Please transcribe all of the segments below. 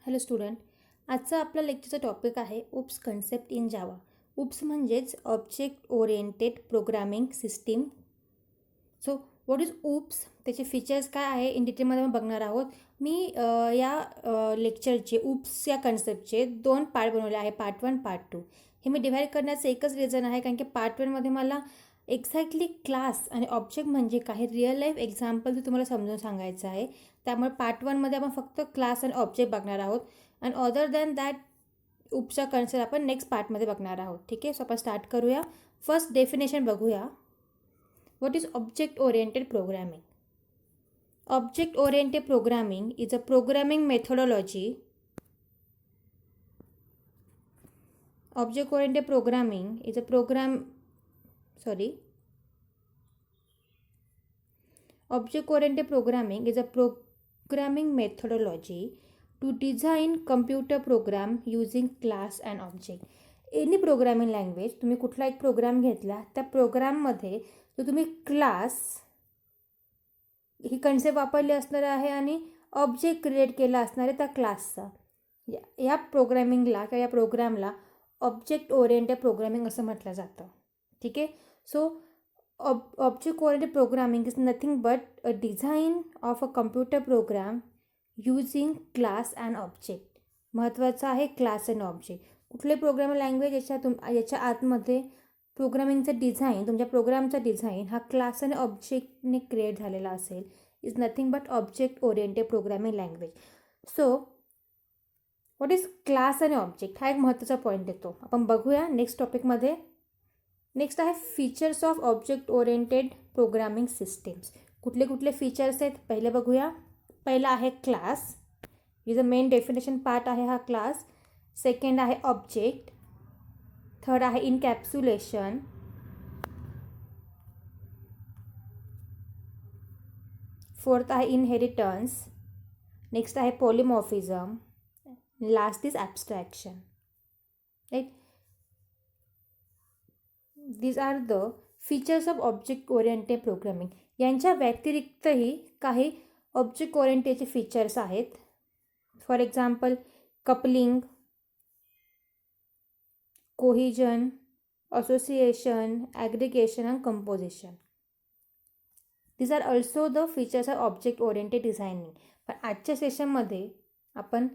Hello student, आजचा आपला लेक्चरचा टॉपिक आहे OOPS concept in Java. OOPS म्हणजेच object oriented programming system. So what is OOPS, त्याचे फीचर्स काय आहे इन डिटेलमध्ये आपण बघणार आहोत. मी या लेक्चरचे उप्स या कन्सेप्टचे 2 पार्ट बनवले आहे, पार्ट 1 पार्ट 2. हे मी डिव्हाइड करण्याचं एकच रिझन आहे कारण की पार्ट 1मध्ये मला एक्झॅक्टली क्लास आणि ऑब्जेक्ट म्हणजे काय रिअल लाईफ एक्झाम्पल तुम्हाला समजून सांगायचं आहे. त्यामुळे पार्ट 1मध्ये आपण फक्त क्लास आणि ऑब्जेक्ट बघणार आहोत अँड अदर दॅन दॅट उपचा कन्सेप्ट आपण नेक्स्ट पार्टमध्ये बघणार आहोत. ठीक आहे, सो आपण स्टार्ट करूया. फर्स्ट डेफिनेशन बघूया. What is object oriented programming? Object oriented programming is a programming methodology. Object oriented programming is a Object oriented programming is a programming methodology to design computer program using class and object. Any programming language, तुम्ही कुठला एक programme घेतला, त्या प्रोग्राममध्ये जो तुम्ही class ही concept वापरली असणार आहे आणि ऑब्जेक्ट क्रिएट केला असणार आहे त्या क्लासचा. या प्रोग्रामिंगला किंवा या प्रोग्रामला ऑब्जेक्ट ओरिएंटेड प्रोग्रामिंग असं म्हटलं जातं. ठीक आहे, so object oriented programming is nothing but a design of a computer program using class and object. महत्त्वाचं आहे क्लास अँड ऑब्जेक्ट. कुठले प्रोग्रामिंग लँग्वेज याच्या आतमध्ये प्रोग्रामिंगचं डिझाईन, तुमच्या प्रोग्रामचा डिझाईन हा क्लास आणि ऑब्जेक्टने क्रिएट झालेला असेल, is nothing but object oriented programming language. So what is class आणि ऑब्जेक्ट, हा एक महत्त्वाचा पॉईंट येतो. आपण बघूया नेक्स्ट टॉपिकमध्ये. नेक्स्ट आहे features of object oriented programming systems. कुठले कुठले फीचर्स आहेत पहिले बघूया. पहिला आहे class, is a main definition part आहे हा क्लास. सेकंड आहे ऑब्जेक्ट. थर्ड आहे इनकॅप्सुलेशन. फोर्थ आहे इनहेरिटन्स. नेक्स्ट आहे polymorphism. Last is abstraction. Right, these are the features of object oriented programming. यांच्या व्यतिरिक्तही काही ऑब्जेक्ट ओरिएंटेडचे फीचर्स आहेत. For example coupling, cohesion, association, aggregation and composition. These are also the features of object oriented designing. पण आजच्या सेशनमध्ये आपण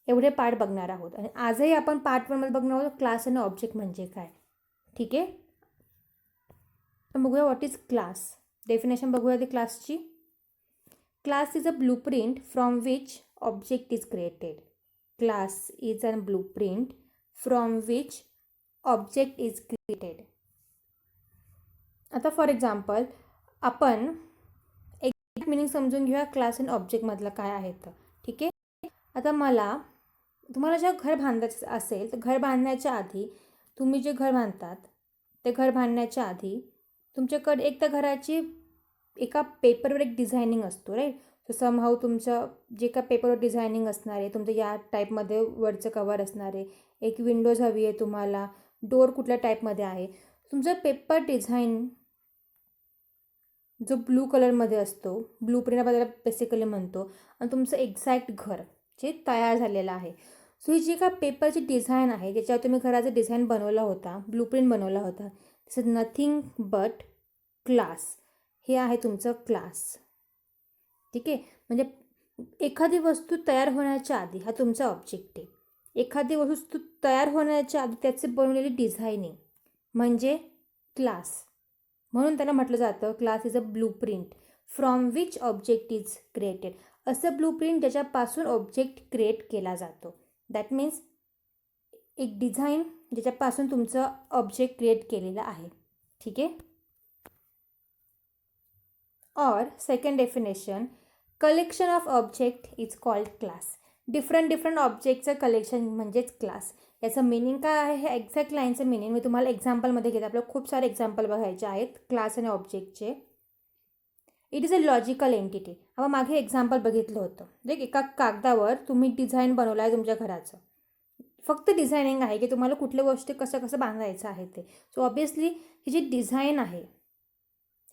एवढे पार्ट बघणार आहोत आणि आजही आपण पार्ट 1मध्ये बघणार आहोत क्लास आणि ऑब्जेक्ट म्हणजे काय. ठीक आहे, तर बघूया व्हॉट इज क्लास. डेफिनेशन बघूया ती क्लासची. Class is a blueprint from which object is created. Class is a blueprint from which object is created. आता फॉर एक्झाम्पल आपण एक मिनिंग समजून घेऊया क्लास आणि ऑब्जेक्टमधलं काय आहे तर. ठीक आहे, आता तुम्हाला जेव्हा घर बांधायचं असेल तर घर बांधण्याच्या आधी तुम्ही जे घर बांधतात ते घर बांधण्याच्या आधी तुमच्याकडे एक तर घराची एका पेपरवर एक डिझायनिंग असतो, राईट. सो समहाऊ तुमचं जे का पेपरवर डिझायनिंग असणार आहे, तुमचं या टाईपमध्ये वरचं कवर असणार आहे, एक विंडोज हवी आहे तुम्हाला, डोअर कुठल्या टाईपमध्ये आहे, तुमचं पेपर डिझाईन जो ब्लू कलरमध्ये असतो, ब्लू प्रिंट आपण त्याला बेसिकली म्हणतो, आणि तुमचं एक्झॅक्ट घर जे तयार झालेलं आहे. सो ही जी का पेपरची डिझाईन आहे ज्याच्यावर तुम्ही घराचं डिझाईन बनवला होता, ब्लू प्रिंट बनवला होता, दिस इज नथिंग बट क्लास. हे आहे तुमचं क्लास. ठीक आहे, म्हणजे एखादी वस्तू तयार होण्याच्या आधी हा तुमचा ऑब्जेक्ट आहे. एखादी वस्तू तयार होण्याच्या आधी त्याचे बनवलेली डिझायनिंग म्हणजे क्लास. म्हणून त्याला म्हटलं जातं class is a blueprint from which object is created. असं ब्लूप्रिंट ज्याच्यापासून ऑब्जेक्ट क्रिएट केला जातो. दॅट मीन्स एक डिझाईन ज्याच्यापासून तुमचं ऑब्जेक्ट क्रिएट केलेलं आहे. ठीक आहे. और second definition, collection of object is called class. Different ऑब्जेक्टचं कलेक्शन म्हणजेच क्लास. याचं मिनिंग काय आहे, हे एक्झॅक्ट लाईनचं मिनिंग मी तुम्हाला एक्झाम्पलमध्ये घेते. आपल्याला खूप सारे एक्झाम्पल बघायचे आहेत क्लास आणि ऑब्जेक्टचे. It is a logical entity. आपण मागे एक्झाम्पल बघितलं होतं, जे एका कागदावर तुम्ही डिझाईन बनवलं आहे तुमच्या घराचं. फक्त डिझायनिंग आहे की तुम्हाला कुठल्या गोष्टी कसं बांधायचं आहे ते. सो ऑब्वियसली ही जी डिझाईन आहे,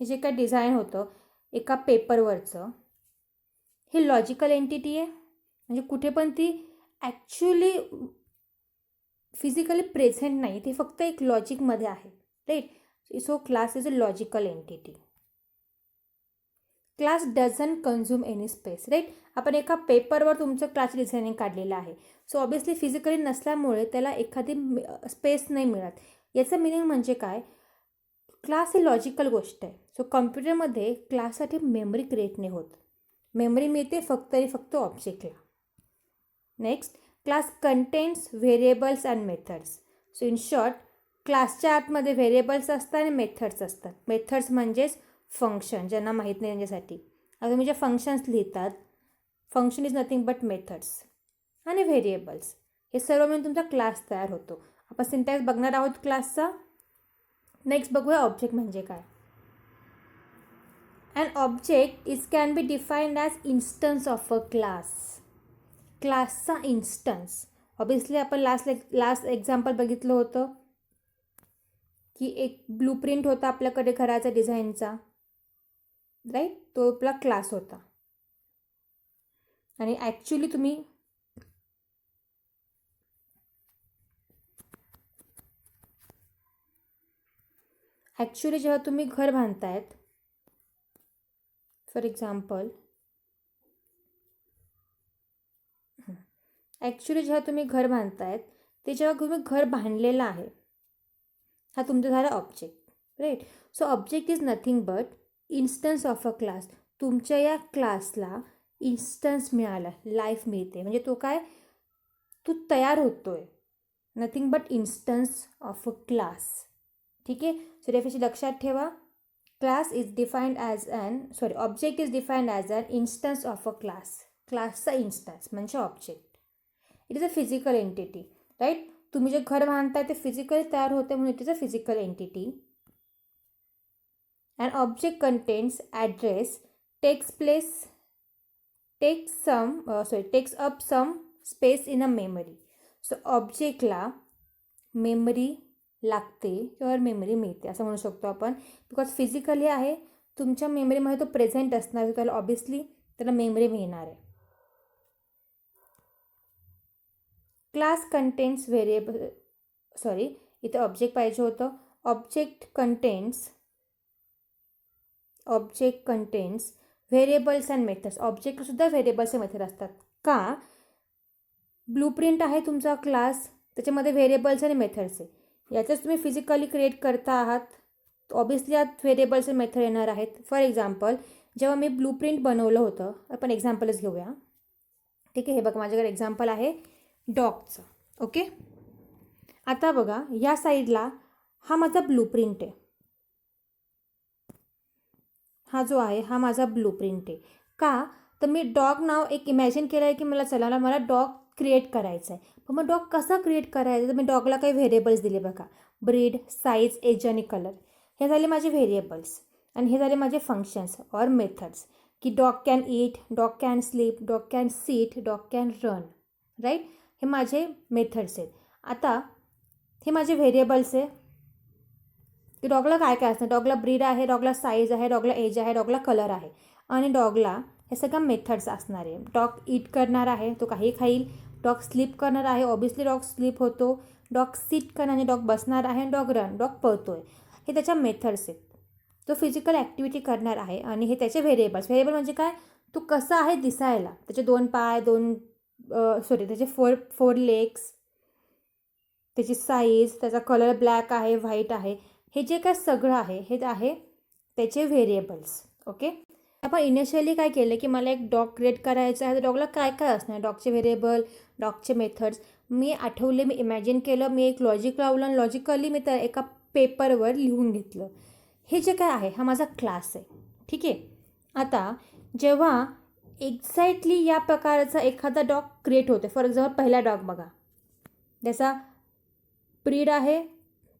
हे जे काय डिझाईन होतं एका पेपरवरचं, हे लॉजिकल एंटिटी आहे. म्हणजे कुठे पण ती ॲक्च्युली फिजिकली प्रेझेंट नाही, ती फक्त एक लॉजिकमध्ये आहे, right. So class is a logical entity. Class doesn't consume any space, right. आपण एका पेपरवर तुमचं क्लास डिझायनिंग काढलेलं आहे. सो ऑब्वियसली फिजिकली नसल्यामुळे त्याला एखादी स्पेस नाही मिळत. याचं मिनिंग म्हणजे काय, क्लास ही लॉजिकल गोष्ट आहे. सो कम्प्युटरमध्ये क्लाससाठी मेमरी क्रिएट नाही होत. मेमरी मिळते फक्त ऑब्जेक्टला. Next, class contains variables and methods. So in short, क्लासच्या आतमध्ये व्हेरिएबल्स असतात आणि मेथड्स असतात. मेथड्स म्हणजेच फंक्शन, ज्यांना माहीत नाही त्यांच्यासाठी. आता तुम्ही जे फंक्शन्स लिहितात, function is nothing but methods आणि व्हेरिएबल्स, हे सर्व मिळून तुमचा क्लास तयार होतो. आपण सिंटॅक्स बघणार आहोत क्लासचा. नेक्स्ट बघूया ऑब्जेक्ट म्हणजे काय. An object can be defined as instance of a class. क्लासचा इन्स्टन्स, ऑब्विसली आपण लास्ट एक्झाम्पल बघितलं होतं की एक ब्लूप्रिंट होता आपल्याकडे घराचा डिझाईनचा, राईट. तो आपला क्लास होता. आणि ॲक्च्युली तुम्ही जेव्हा तुम्ही घर बांधतायत, फॉर एक्झाम्पल जेव्हा तुम्ही घर बांधतायत, ते जेव्हा तुम्ही घर बांधलेलं आहे, हा तुमचा झाला object, right. So object is nothing but instance of a class. तुमच्या या क्लासला इन्स्टन्स मिळाला, लाईफ मिळते, म्हणजे तो काय, तो तयार होतोय. Nothing but instance of a class. ठीक आहे. सो डेफिनेशन लक्षात ठेवा. Class is defined as object is defined as an instance of a class. क्लासचा इन्स्टन्स म्हणजे object. It is a physical entity, right. तुम्ही जे घर बांधताय ते फिजिकली तयार होते म्हणून it is a physical entity. And object contains address takes up some space in a memory. So ऑब्जेक्टला मेमरी लागते किंवा मेमरी मिळते असं म्हणू शकतो आपण, बिकॉज फिजिकली आहे, तुमच्या मेमरीमध्ये तो प्रेझेंट असणार, त्याला ऑब्वियसली त्याला मेमरी मिळणार आहे. क्लास कंटेन्स इथे ऑब्जेक्ट पाहिजे होतं. Object contains variables and methods. ऑब्जेक्टसुद्धा व्हेरिएबल्स आणि मेथड असतात. का, ब्लूप्रिंट आहे तुमचा क्लास, त्याच्यामध्ये व्हेरिएबल्स आणि मेथड्स आहे. याच्याच तुम्ही फिजिकली क्रिएट करता आहात, ऑब्वियसली यात व्हेरिएबल्स आणि मेथड येणार आहेत. फॉर एक्झाम्पल, जेव्हा मी ब्लूप्रिंट बनवलं होतं, आपण एक्झाम्पलच घेऊया. ठीक आहे. हे बघा, माझ्याकडे एक्झाम्पल आहे डॉगचं. ओके. आता बघा, या साईडला हा माझा ब्लूप्रिंट आहे. हा जो आहे हा माझा ब्लूप्रिंट आहे. का, तर मी डॉग नाव एक इमॅजिन केलं आहे की मला डॉग क्रिएट करायचा आहे. पण मग डॉग कसा क्रिएट करायचा, तर मी डॉगला काही व्हेरिएबल्स दिले बघा, ब्रीड, साईज, एज आणि कलर. हे झाले माझे व्हेरिएबल्स आणि हे झाले माझे फंक्शन्स ऑर मेथड्स, की dog can eat, dog can sleep, dog can sit, dog can run, right. हे माझे मेथड्स आहेत. आता हे माझे व्हेरिएबल्स आहे की डॉगला काय काय असतं. डॉगला ब्रीड आहे, डॉगला साईज आहे, डॉगला एज आहे, डॉगला कलर आहे आणि डॉगला हे सगळं मेथड्स असणार आहे. डॉग ईट करणार आहे, तो काही खाईल. डॉग स्लीप करणार आहे, ऑब्वियसली डॉग स्लीप होतो. डॉग सीट करणार आहे, डॉग बसणार आहे. डॉग रन, डॉग पळतोय. हे त्याच्या मेथड्स आहेत. तो फिजिकल ॲक्टिव्हिटी करणार आहे आणि हे त्याचे व्हेरिएबल म्हणजे काय, तो कसा आहे दिसायला, त्याचे 2 पाय, त्याचे फोर लेग्स, त्याची साईज, त्याचा कलर ब्लॅक आहे, व्हाईट आहे, हे जे काय सगळं आहे हे आहे त्याचे व्हेरिएबल्स. ओके. आपण इनिशियली काय केलं की मला एक डॉग क्रिएट करायचा आहे, तर डॉगला काय काय असणार, डॉगचे व्हेरिएबल, डॉगचे मेथड्स मी आठवले, मी इमॅजिन केलं, मी एक लॉजिक लावलं आणि लॉजिकली मी त्या एका पेपरवर लिहून घेतलं. हे जे काय आहे हा माझा क्लास आहे. ठीक आहे. आता जेव्हा एक्झॅक्टली या प्रकारचा एखादा डॉग क्रिएट होतो, फॉर एक्झाम्पल पहिला डॉग बघा, त्याचा ब्रीड आहे,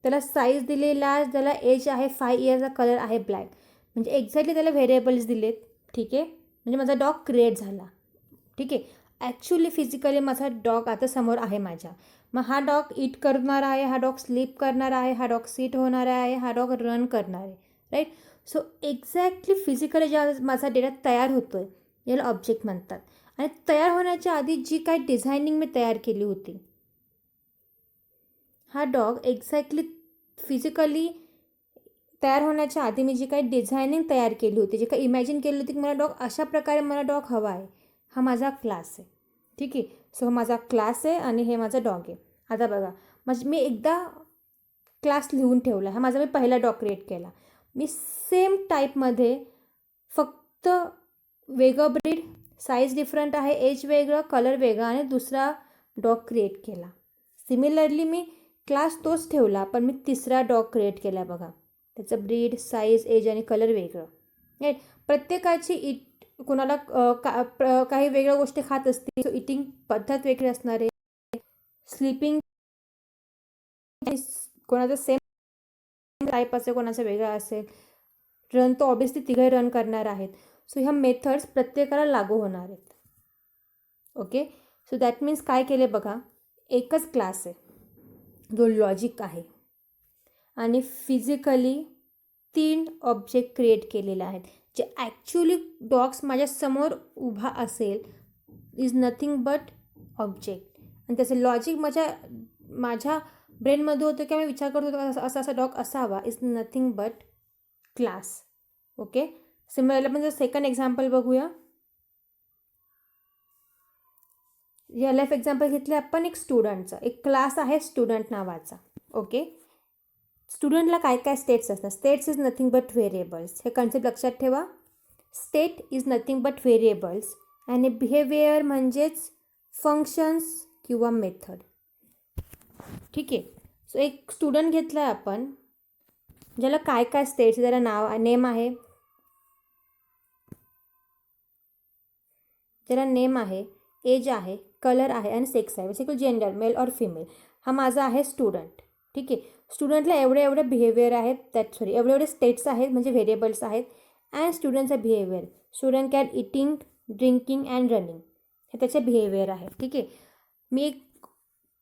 त्याला साईज दिलेला आहे, त्याला एज आहे 5 इयर्सचा, कलर आहे ब्लॅक, म्हणजे एक्झॅक्टली त्याला व्हेरिएबल्स दिलेत. ठीक आहे. म्हणजे माझा डॉग क्रिएट झाला. ठीक आहे. ॲक्च्युली फिजिकली माझा डॉग आता समोर आहे माझ्या. मग हा डॉग ईट करणार आहे, हा डॉग स्लीप करणार आहे, हा डॉग सीट होणार आहे, हा डॉग रन करणार आहे, राईट. सो एक्झॅक्टली फिजिकली जेव्हा माझा डेटा तयार होतो आहे याला ऑब्जेक्ट म्हणतात. आणि तयार होण्याच्या आधी जी काही डिझायनिंग मी तयार केली होती, हा डॉग एक्झॅक्टली फिजिकली तयार होण्याच्या आधी मी जी काही डिझायनिंग तयार केली होती, जी काही इमॅजिन केली होती की मला डॉग अशा प्रकारे मला डॉग हवा आहे, हा माझा क्लास आहे. ठीक आहे. सो माझा क्लास आहे आणि हे माझा डॉग आहे. आता बघा, मी एकदा क्लास लिहून ठेवला. हा माझा मी पहिला डॉग क्रिएट केला. मी सेम टाईपमध्ये फक्त वेगळं ब्रीड, साईज डिफरंट आहे, एज वेगळं, कलर वेगळा आणि दुसरा डॉग क्रिएट केला. सिमिलरली मी क्लास तोच ठेवला, पण मी तिसरा डॉग क्रिएट केला बघा. त्याचं ब्रीड, साईज, एज आणि कलर वेगळं. राईट. प्रत्येकाची कोणाला काही वेगळ्या गोष्टी खात असतील, सो इटिंग पद्धत वेगळी असणार आहे. स्लीपिंग कोणाचं सेम टाईप असेल, कोणाचं वेगळा असेल. रन तो ऑब्वियसली तिघे रन करणार आहेत. सो ह्या मेथड्स प्रत्येकाला लागू होणार आहेत. ओके. सो दॅट मीन्स काय केले बघा, एकच क्लास आहे जो लॉजिक आहे आणि फिजिकली 3 ऑब्जेक्ट क्रिएट केलेले आहेत. जे ॲक्च्युली डॉग्स माझ्यासमोर उभा असेल इज नथिंग बट ऑब्जेक्ट. आणि त्याचं लॉजिक माझ्या ब्रेनमध्ये होतं किंवा मी विचार करत होतो असा डॉग असावा, is nothing but class. Okay. Similarly आपण जर सेकंड एक्झाम्पल बघूया. रिअल लाईफ एक्झाम्पल घेतले आपण एक स्टुडंटचं. एक क्लास आहे स्टुडंट नावाचा. ओके. स्टुडंटला काय काय स्टेट्स असतात. States is nothing but variables. हे कन्सेप्ट लक्षात ठेवा. State is nothing but variables आणि बिहेवियर म्हणजेच फंक्शन्स किंवा मेथड. ठीक आहे. सो एक स्टुडंट घेतला आहे आपण, ज्याला काय काय स्टेट्स, ज्याला नेम आहे, एज आहे, कलर आहे आणि सेक्स आहे. बेसिकली जेंडर, मेल और फिमेल. हा माझा आहे स्टुडंट. ठीक आहे. स्टुडंटला एवढे बिहेवियर आहेत, एवढे स्टेट्स आहेत म्हणजे व्हेरिएबल्स आहेत. अँड स्टुडंटचा behaviour, student can eating, drinking and running, हे त्याचे बिहेवियर आहे. ठीक आहे. मी एक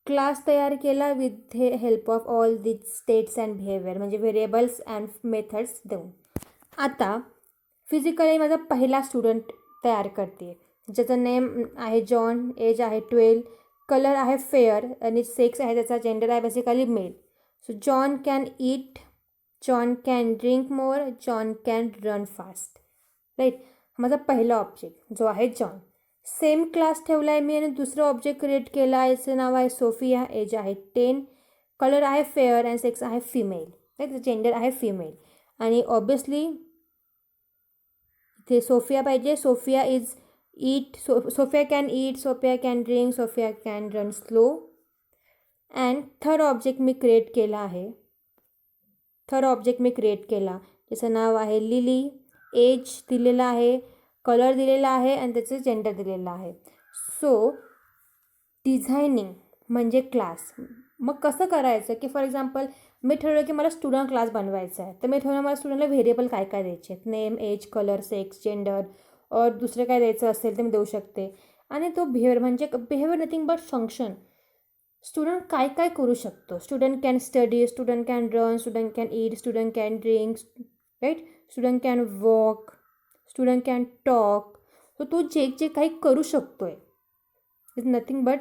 क्लास तयार केला with help of all the states and behaviour म्हणजे व्हेरिएबल्स अँड मेथड्स देऊन. आता फिजिकली माझा पहिला स्टुडंट तयार करते, ज्याचं नेम आहे जॉन, एज आहे 12, कलर आहे फेअर आणि सेक्स आहे त्याचा, जेंडर आहे basically male. So John can eat, John can drink more, John can run fast. Right. माझा पहिला ऑब्जेक्ट जो आहे जॉन. सेम क्लास ठेवला आहे मी आणि दुसरा ऑब्जेक्ट क्रिएट केला आहे, याचं नाव आहे सोफिया, एज आहे 10, कलर आहे फेअर अँड सेक्स आहे फिमेल. राईट. जेंडर आहे फिमेल आणि ऑब्वियसली इथे सोफिया पाहिजे. Sophia is eat, Sophia can eat, Sophia can drink, Sophia can run slow. And third object मी क्रिएट केला, त्याचं नाव आहे लिली, एज दिलेला आहे, कलर दिलेला आहे आणि त्याचं जेंडर दिलेलं आहे. सो डिझायनिंग म्हणजे क्लास. मग कसं करायचं की फॉर एक्झाम्पल मी ठरवलं की मला स्टुडंट क्लास बनवायचा आहे, तर मी ठरवलं मला स्टुडंटला व्हेरिएबल काय काय द्यायचे आहेत, name, age, colour, sex, gender और दुसरं काय द्यायचं असेल ते मी देऊ शकते. आणि तो behaviour nothing but function. Student काय काय करू शकतो. Student can study, student can run, student can eat, student can drink, right, student can walk, student can talk. So तो जे काही करू शकतो आहे इज नथिंग बट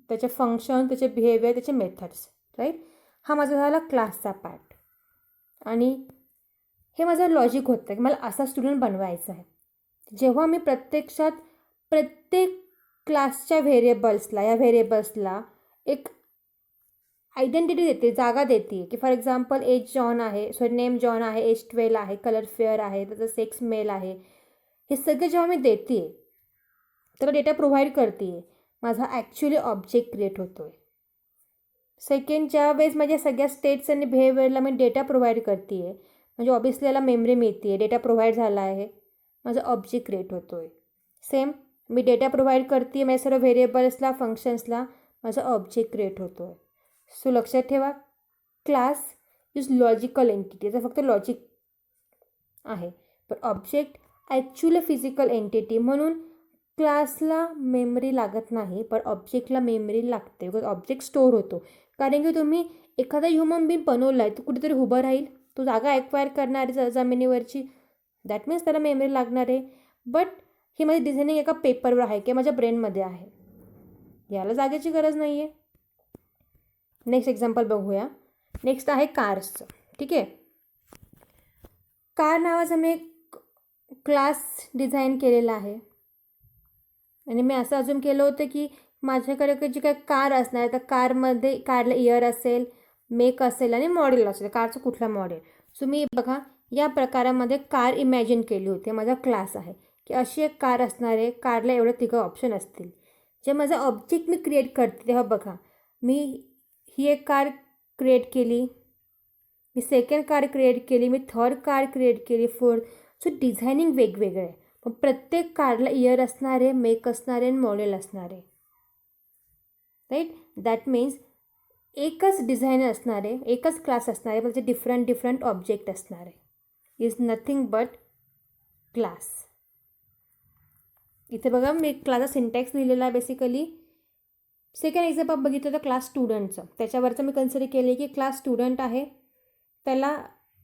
त्याचे फंक्शन, त्याचे बिहेवियर, त्याचे मेथड्स. राईट. हा माझा झाला क्लासचा पार्ट. आणि हे माझं लॉजिक होतं की मला असा स्टुडंट बनवायचा आहे. जेव्हा मी प्रत्यक्षात प्रत्येक क्लासच्या या व्हेरिएबल्सला एक आयडेंटिटी देते, जागा देते की फॉर एक्झाम्पल एज जॉन आहे, नेम जॉन आहे, एज 12 आहे, कलर फेअर आहे, त्याचं सेक्स मेल आहे. हे सगळं जेव्हा मी देते त्याला डेटा प्रोव्हाइड करते, माझा ॲक्च्युली ऑब्जेक्ट क्रिएट होतो आहे. सेकंड, ज्या वेळेस माझ्या सगळ्या स्टेट्स आणि बिहेवियरला मी डेटा प्रोव्हाइड करते आहे म्हणजे ऑब्वियसली याला मेमरी मिळते आहे, डेटा प्रोव्हाइड झाला आहे, माझा ऑब्जेक्ट क्रिएट होतो आहे. सेम मी डेटा प्रोव्हाइड करते माझ्या सर्व व्हेरिएबल्सला, फंक्शन्सला, माझा ऑब्जेक्ट क्रिएट होतो आहे. सो लक्षात ठेवा, क्लास इज लॉजिकल एंटिटी, याचा फक्त लॉजिक आहे. पण ऑब्जेक्ट ॲक्च्युअली फिजिकल एंटिटी. म्हणून क्लासला मेमरी लागत नाही पण ऑब्जेक्टला मेमरी लागते, बिकॉज ऑब्जेक्ट स्टोअर होतो. कारण की तुम्ही एखादा ह्युमन बीइंग बनवला आहे, तो कुठेतरी उभं राहील, तो जागा ॲक्वायर करणार आहे जमिनीवरची, दॅट मीन्स त्याला मेमरी लागणार आहे. बट ही माझी डिझायनिंग एका पेपरवर आहे किंवा माझ्या ब्रेनमध्ये आहे. याला जागेची गरज नाही आहे. नेक्स्ट एक्झाम्पल बघूया. नेक्स्ट आहे कार्सचं. ठीक आहे. कार नावाचा मी एक क्लास डिझाईन केलेला आहे आणि मी असं अजून केलं होतं की माझ्याकडे जी काही कार असणार तर कारमध्ये कारला इयर असेल, मेक असेल आणि मॉडेल असेल, कारचं कुठला मॉडेल. सो मी बघा या प्रकारामध्ये कार इमॅजिन केली होती. माझा क्लास आहे की अशी एक कार असणार आहे, कारला एवढे तिघं ऑप्शन असतील. जे माझा ऑब्जेक्ट मी क्रिएट करते तेव्हा बघा मी ही एक कार क्रिएट केली, मी सेकंड कार क्रिएट केली, मी थर्ड कार क्रिएट केली, फोर्थ. सो डिझायनिंग वेगवेगळं आहे. पण प्रत्येक कारला इयर असणार आहे, मेक असणार आहे आणि मॉडेल असणार आहे. राईट. दॅट मीन्स एकच डिझाईन असणार आहे, एकच क्लास असणार आहे, म्हणजे डिफरंट ऑब्जेक्ट असणार आहे. Is nothing but class. इथे बघा मी क्लासचा सिंटॅक्स लिहिलेला आहे बेसिकली. सेकंड एक्झाम्पल बघितलं तर क्लास स्टुडंटचं. त्याच्यावरचं मी कन्सिडर केले की क्लास स्टुडंट आहे, त्याला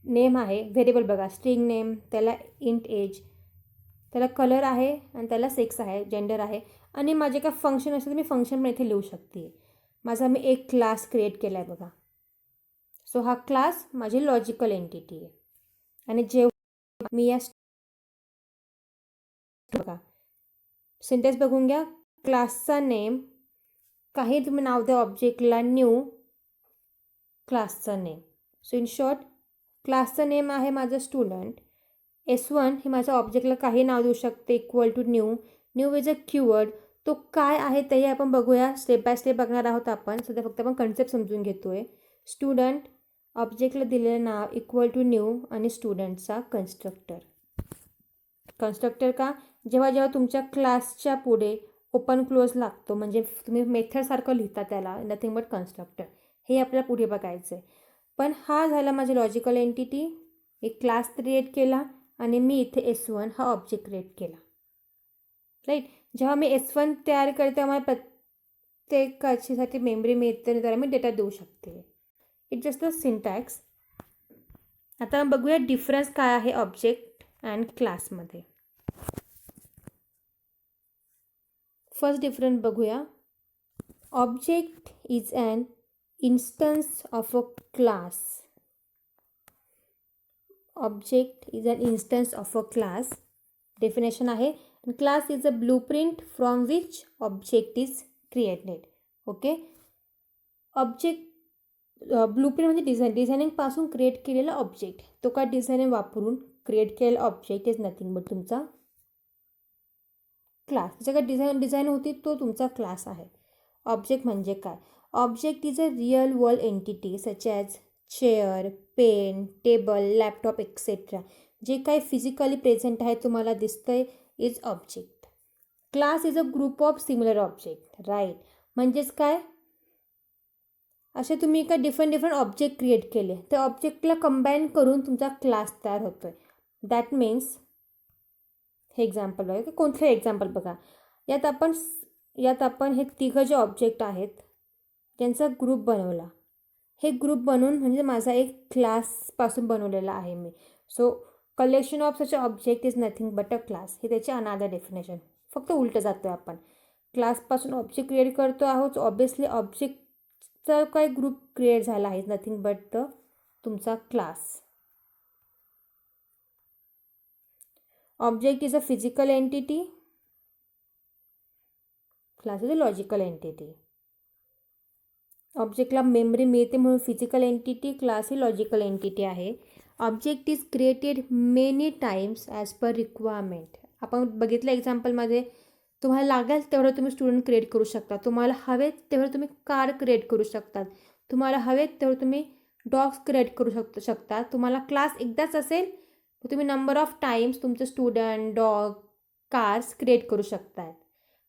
नेम आहे व्हेरिएबल बघा स्ट्रिंग नेम, त्याला इंट एज, त्याला कलर आहे आणि त्याला सेक्स आहे, जेंडर आहे. आणि माझे काय फंक्शन असेल तर मी फंक्शन पण इथे लिहू शकते. माझा मी एक क्लास क्रिएट केला आहे बघा. सो हा क्लास माझी लॉजिकल एंटिटी आहे. आणि जेव्हा मी या बघा सेंटेन्स बघून घ्या. क्लासचा नेम, काही तुम्ही नाव द्या ऑब्जेक्टला, न्यू क्लासचा नेम. सो इन शॉर्ट क्लासचं नेम आहे माझं स्टुडंट. S1 हे माझ्या ऑब्जेक्टला काही नाव देऊ शकते, equal to new. New is a keyword. तो काय आहे तेही आपण बघूया, स्टेप बाय स्टेप बघणार आहोत आपण. सध्या फक्त आपण कन्सेप्ट समजून घेतो आहे. स्टुडंट ऑब्जेक्टला दिलेलं नाव इक्वल टू न्यू आणि स्टुडंटचा कन्स्ट्रक्टर. कन्स्ट्रक्टर का? जेव्हा जेव्हा तुमच्या क्लासच्या पुढे ओपन क्लोज लागतो म्हणजे तुम्ही मेथडसारखं लिहिता त्याला, नथिंग बट कन्स्ट्रक्टर. हे आपल्याला पुढे बघायचं आहे. पण हा झाला माझी लॉजिकल एंटिटी. एक क्लास क्रिएट केला आणि मी इथे S1 हा ऑब्जेक्ट क्रिएट केला. राईट. जेव्हा मी S1 तयार करते तेव्हा प्रत्येकासाठी मेमरी मिळते आणि त्याला मी डेटा देऊ शकते. It just the syntax. आता बघूया डिफरन्स काय आहे ऑब्जेक्ट अँड क्लासमध्ये. फर्स्ट डिफरन्स बघूया. Object is an instance of a class. Object is an instance of a class. Definition आहे. Class is a blueprint from which object is created. Okay. Object blueprint म्हणजे डिझायनिंगपासून create केलेला object. तो का designing वापरून create केलेला object is nothing but तुमचा class. ज्याच्याकडे डिझाईन होती तो तुमचा क्लास आहे. ऑब्जेक्ट म्हणजे काय? Object is a real world entity such as chair, pen, table, laptop etcetera. जे काही फिजिकली प्रेझेंट आहे तुम्हाला दिसतंय is object. Class is a group of similar object. Right. म्हणजेच काय, असे तुम्ही काय डिफरंट ऑब्जेक्ट क्रिएट केले, त्या ऑब्जेक्टला कंबाईन करून तुमचा क्लास तयार होतो आहे. दॅट मीन्स हे एक्झाम्पल बघा की कोणतंही एक्झाम्पल बघा. यात आपण हे तिघं जे ऑब्जेक्ट आहेत त्यांचा ग्रुप बनवला. हे ग्रुप बनवून म्हणजे माझा एक क्लासपासून बनवलेला आहे मी. So collection of such object is nothing but a class. हे त्याचे अनादर डेफिनेशन. फक्त उलटं जातो आहे आपण. क्लासपासून ऑब्जेक्ट क्रिएट करतो आहोत. ऑब्वियसली ऑब्जेक्टचा काय ग्रुप क्रिएट झाला आहे नथिंग बट तुमचा class. Object is a physical entity. Class is a logical entity. ऑब्जेक्टला मेमरी मिळते म्हणून फिजिकल एंटिटी, क्लास ही लॉजिकल एंटिटी आहे. Object is created many times as per requirement. आपण बघितलं एक्झाम्पलमध्ये तुम्हाला लागेल तेवढं तुम्ही स्टुडंट क्रिएट करू शकता. तुम्हाला हवेत तेवढं तुम्ही कार क्रिएट करू शकतात. तुम्हाला हवेत तेवढं तुम्ही डॉग्स क्रिएट करू शकता. तुम्हाला क्लास एकदाच असेल तर तुम्ही नंबर ऑफ टाइम्स तुमचे स्टुडंट, डॉग, कार्स क्रिएट करू शकतात.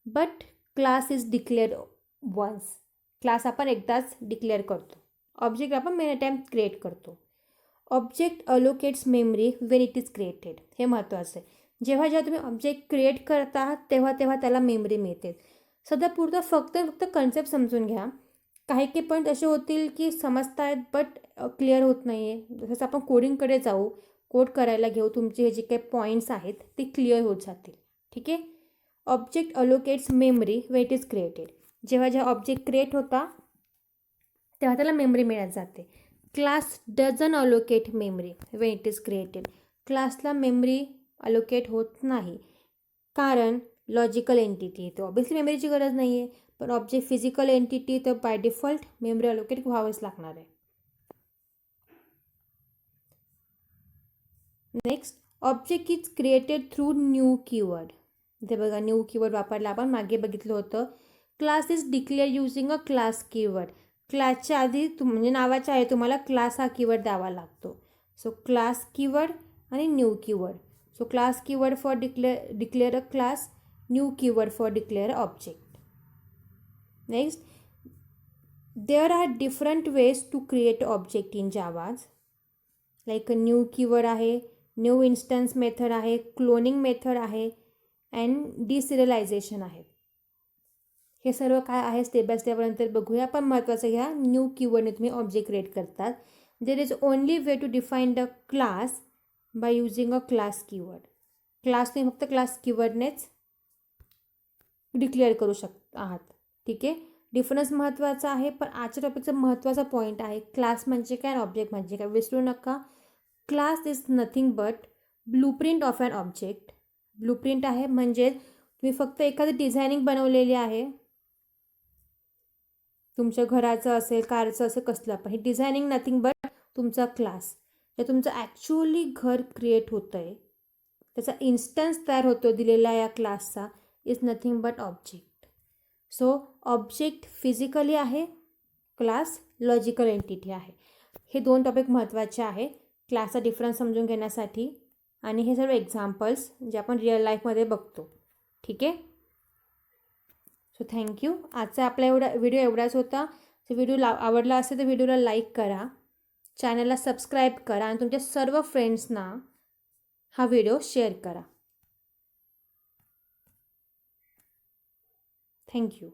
But class is declared once. Class आपण एकदाच डिक्लेअर करतो. ऑब्जेक्ट आपण मेनी टाईम क्रिएट करतो. Object allocates memory when it is created. हे महत्त्वाचं आहे. जेव्हा तुम्ही ऑब्जेक्ट क्रिएट करत आहात तेव्हा त्याला मेमरी मिळते. सध्या पुरतं फक्त कन्सेप्ट समजून घ्या. काही पॉईंट असे होतील की समजत आहेत बट क्लिअर होत नाही आहे. जसं आपण कोडिंगकडे जाऊ, कोड करायला घेऊ, तुमचे हे जे काही पॉईंट्स आहेत ते क्लिअर होत जातील. ठीक आहे. Object allocates memory when it is created. जेव्हा ऑब्जेक्ट क्रिएट होता तेव्हा त्याला मेमरी मिळत जाते. Class doesn't allocate memory when it is created. क्लासला मेमरी अलोकेट होत नाही, कारण लॉजिकल एंटिटी आहे. तो ऑब्वियसली मेमरीची गरज नाही आहे, पण ऑब्जेक्ट फिजिकल एंटिटी तर बाय डिफॉल्ट मेमरी अलोकेट व्हावंच लागणार आहे. Next, object is created through new keyword. इथे बघा न्यू कीवर्ड वापरला, आपण मागे बघितलं होतं. Class is declare using a class keyword. क्लासच्या आधी म्हणजे नावाच्या आहे तुम्हाला क्लास हा कीवर्ड द्यावा लागतो. सो क्लास कीवर्ड आणि new keyword. So class keyword for declare a class, new keyword for declare a object. Next, there are different ways to create object in Java's. Like new keyword आहे, new instance method आहे, cloning method आहे and deserialization आहे. हे सर्व काय आहे step by स्टेपनंतर बघूया. पण महत्त्वाचं घ्या, न्यू कीवर्डने तुम्ही ऑब्जेक्ट क्रिएट करतात. There is only way to define the class by using a class keyword. Class तुम्ही फक्त क्लास कीवर्डनेच डिक्लेअर करू आहात. ठीक आहे, डिफरन्स महत्त्वाचा आहे. पण आजच्या टॉपिकचा महत्त्वाचा पॉईंट आहे क्लास म्हणजे काय आणि ऑब्जेक्ट म्हणजे काय. विसरू नका, class is nothing but blueprint of an object. Blueprint आहे म्हणजे तुम्ही फक्त एखादी डिझायनिंग बनवलेली आहे, तुमच्या घराचं असेल, कारचं असेल, कसलं पण हे डिझायनिंग नथिंग बट तुमचा क्लास. जे तुमचं ॲक्च्युअली घर क्रिएट होतं आहे, त्याचा इन्स्टन्स तयार होतो दिलेला या क्लासचा, is nothing but object. So object physically आहे, क्लास लॉजिकल एंटिटी आहे. हे दोन टॉपिक महत्त्वाचे आहे क्लासचा डिफरन्स समजून घेण्यासाठी, आणि हे सर्व एक्झाम्पल्स जे आपण रिअल लाईफमध्ये बघतो. ठीक आहे, सो थँक्यू. आजचा आपला व्हिडिओ एवढाच होता. जर व्हिडिओ आवडला असेल तर व्हिडिओला लाईक करा, चॅनलला सबस्क्राईब करा आणि तुमच्या सर्व फ्रेंड्सना हा व्हिडिओ शेअर करा. थँक्यू.